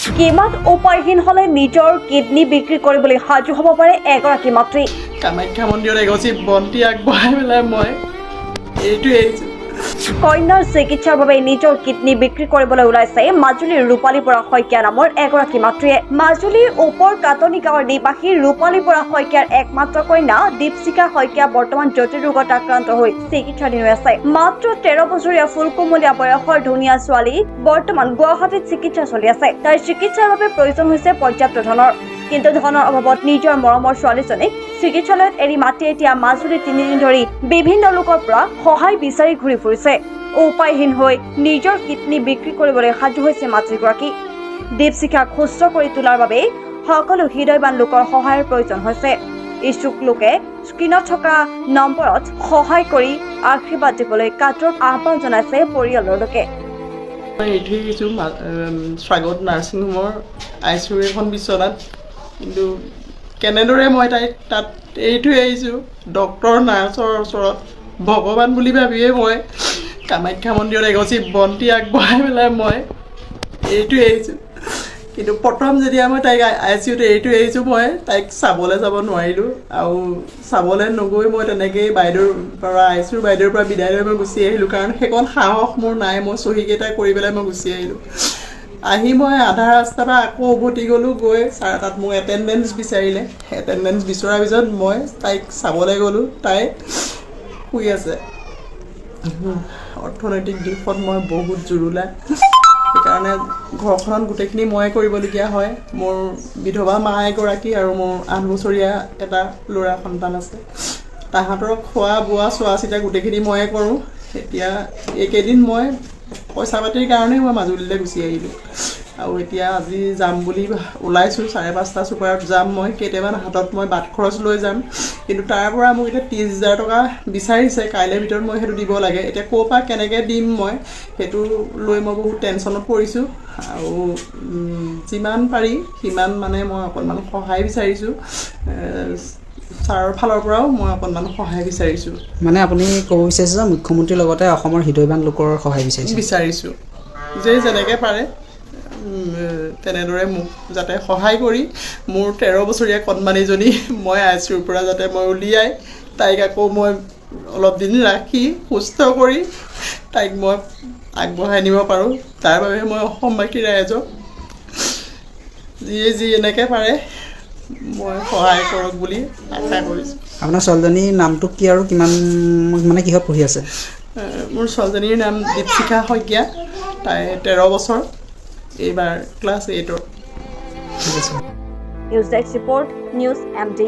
কিমান উপায়হীন হলে নিজৰ কিডনী বিক্ৰী কৰিবলৈ সাজু হ'ব পাৰে এগৰাকী মাতৃ। কামাখ্যা মন্দিৰত এগছি বন্তি আগবঢ়াই পেলাই মই এইটোৱে এৰিছোঁ। কন্যাৰ চিকিৎসাৰ বাবে নিজৰ কিডনী বিক্ৰী কৰিবলৈ ওলাইছে মাজুলীৰ ৰূপালী বৰা শইকীয়া নামৰ এগৰাকী মাতৃয়ে। মাজুলীৰ ওপৰ কাটনি গাঁৱৰ নিবাসী ৰূপালী বৰা শইকীয়াৰ একমাত্ৰ কন্যা দীপশিখা শইকীয়া বৰ্তমান জটিল ৰোগত আক্ৰান্ত হৈ চিকিৎসাধীন হৈ আছে। মাত্ৰ 13 বছৰীয়া ফুলকুমলীয়া বয়সৰ ধুনীয়া ছোৱালী বৰ্তমান গুৱাহাটীত চিকিৎসা চলি আছে। তাইৰ চিকিৎসাৰ বাবে প্ৰয়োজন হৈছে পৰ্যাপ্ত ধনৰ, কিন্তু ধনৰ অভাৱত নিজৰ মৰমৰ ছোৱালীজনীক চিকিৎসালয়ত এৰি মাতি এতিয়া মাজুলীত 3 দিন ধৰি বিভিন্ন লোকৰ পৰা সহায় বিচাৰি ঘূৰি ফুৰিছে। উপায়হীন হৈ নিজৰ কিডনী বিক্ৰী কৰিবলৈ সাজু হৈছে মাতৃগৰাকী। দীপশিখাক সুস্থ কৰি তোলাৰ বাবে সকলো হৃদয়বান লোকৰ সহায়ৰ প্ৰয়োজন হৈছে। ইচ্ছুক লোকে স্ক্ৰীনত থকা নম্বৰত সহায় কৰি আশীৰ্বাদ দিবলৈ কাতৰ আহ্বান জনাইছে পৰিয়ালৰ লোকে। মই এইটোৱে এৰিছোঁ স্বাগত নাৰ্ছিং হোমৰ ICU এখন বিচনাত, কিন্তু কেনেদৰে মই তাইক তাত এইটোৱে এৰিছোঁ ডক্তৰ নাৰ্ছৰ ওচৰত ভগৱান বুলি ভাবিয়ে মই কামাখ্যা মন্দিৰত এগছি বন্তি আগবঢ়াই পেলাই মই এইটোৱে এৰিছোঁ। কিন্তু প্ৰথম যেতিয়া মই তাইক ICUত এইটো এৰিছোঁ, মই তাইক চাবলৈ যাব নোৱাৰিলোঁ আৰু চাবলৈ নগৈ মই তেনেকৈয়ে বাইদেউৰ পৰা ICUৰ বাইদেউৰ পৰা বিদায় লৈ মই গুচি আহিলোঁ, কাৰণ সেইকণ সাহস মোৰ নাই। মই চহীকেইটা কৰি পেলাই মই গুচি আহিলোঁ। আহি মই আধা ৰাস্তাৰ পৰা আকৌ উভতি গ'লোঁ, গৈ ছাৰ তাত মোক এটেণ্ডেঞ্চ বিচাৰিলে। এটেণ্ডেঞ্চ বিচৰাৰ পিছত মই তাইক চাবলৈ গ'লোঁ, তাই শুই আছে। অৰ্থনৈতিক দিশত মই বহুত জুৰুলা, সেইকাৰণে ঘৰখনত গোটেইখিনি ময়ে কৰিবলগীয়া হয়। মোৰ বিধৱা মা এগৰাকী আৰু মোৰ 8 বছৰীয়া এটা ল'ৰা সন্তান আছে। তাহাঁতৰ খোৱা বোৱা চোৱা চিতা গোটেইখিনি ময়ে কৰোঁ। এতিয়া এইকেইদিন মই পইচা পাতিৰ কাৰণেই মই মাজুলীলৈ গুচি আহিলোঁ, আৰু এতিয়া আজি যাম বুলি ওলাইছোঁ। 5:30 ছুপাৰত যাম মই। কেইটামান হাতত মই বাট খৰচ লৈ যাম, কিন্তু তাৰ পৰা মোক এতিয়া 30,000 টকা বিচাৰিছে। কাইলৈৰ ভিতৰত মই সেইটো দিব লাগে। এতিয়া ক'ৰ পৰা কেনেকৈ দিম মই সেইটো লৈ মই বহুত টেনশ্যনত পৰিছোঁ, আৰু যিমান পাৰি সিমান মানে মই অকণমান সহায় বিচাৰিছোঁ। ছাৰৰ ফালৰ পৰাও মই অকণমান সহায় বিচাৰিছোঁ। মানে আপুনি ক'ব বিচাৰিছে যে মুখ্যমন্ত্ৰীৰ লগতে অসমৰ হৃদয়বান লোকৰ সহায় বিচাৰিছোঁ। যে যেনেকৈ পাৰে তেনেদৰে মোক যাতে সহায় কৰি মোৰ 13 বছৰীয়া কণমানিজনী মই ICUৰ পৰা যাতে মই উলিয়াই তাইক আকৌ মই অলপ দিন ৰাখি সুস্থ কৰি তাইক মই আগবঢ়াই নিব পাৰোঁ। তাৰ বাবে মই অসমবাসী ৰাইজক যিয়ে যি এনেকৈ পাৰে মই সহায় কৰক বুলি আশা কৰিছোঁ। আপোনাৰ ছোৱালীজনীৰ নামটো কি আৰু কিমান মানে কিহত পঢ়ি আছে? মোৰ ছোৱালীজনীৰ নাম দীপশিখা শইকীয়া। তাই 13 বছৰ, এইবাৰ ক্লাছ 8ৰ। News desk report, news MD।